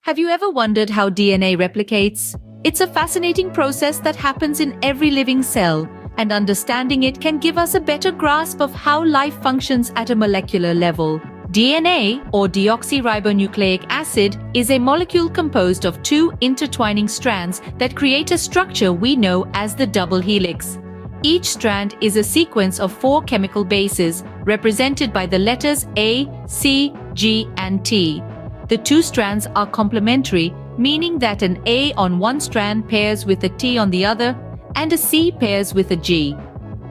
Have you ever wondered how DNA replicates? It's a fascinating process that happens in every living cell, and understanding it can give us a better grasp of how life functions at a molecular level. DNA, or deoxyribonucleic acid, is a molecule composed of two intertwining strands that create a structure we know as the double helix. Each strand is a sequence of 4 chemical bases, represented by the letters A, C, G, and T. The two strands are complementary, meaning that an A on one strand pairs with a T on the other, and a C pairs with a G.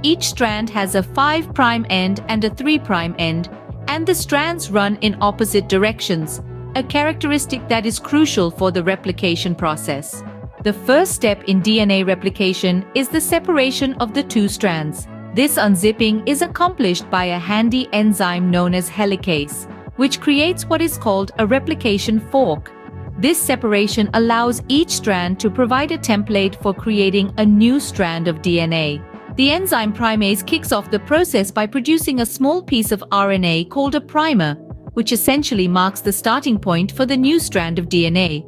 Each strand has a 5' end and a 3' end, and the strands run in opposite directions, a characteristic that is crucial for the replication process. The first step in DNA replication is the separation of the two strands. This unzipping is accomplished by a handy enzyme known as helicase, which creates what is called a replication fork. This separation allows each strand to provide a template for creating a new strand of DNA. The enzyme primase kicks off the process by producing a small piece of RNA called a primer, which essentially marks the starting point for the new strand of DNA.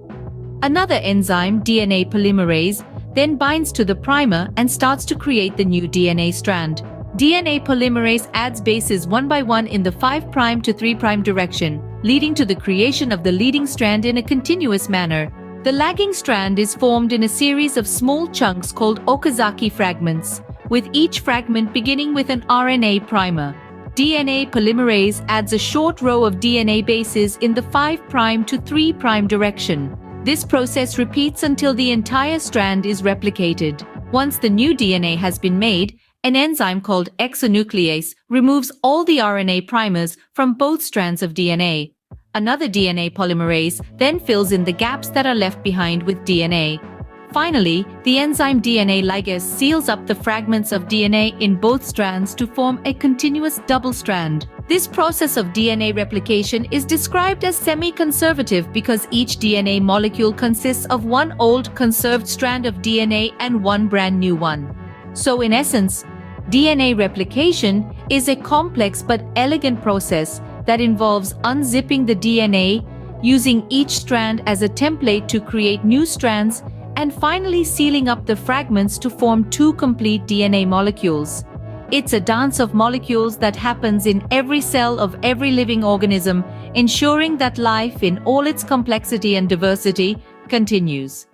Another enzyme, DNA polymerase, then binds to the primer and starts to create the new DNA strand. DNA polymerase adds bases one by one in the 5' to 3' direction, leading to the creation of the leading strand in a continuous manner. The lagging strand is formed in a series of small chunks called Okazaki fragments, with each fragment beginning with an RNA primer. DNA polymerase adds a short row of DNA bases in the 5' to 3' direction. This process repeats until the entire strand is replicated. Once the new DNA has been made, an enzyme called exonuclease removes all the RNA primers from both strands of DNA. Another DNA polymerase then fills in the gaps that are left behind with DNA. Finally, the enzyme DNA ligase seals up the fragments of DNA in both strands to form a continuous double strand. This process of DNA replication is described as semi-conservative because each DNA molecule consists of one old conserved strand of DNA and one brand new one. So in essence, DNA replication is a complex but elegant process that involves unzipping the DNA, using each strand as a template to create new strands, and finally sealing up the fragments to form two complete DNA molecules. It's a dance of molecules that happens in every cell of every living organism, ensuring that life in all its complexity and diversity continues.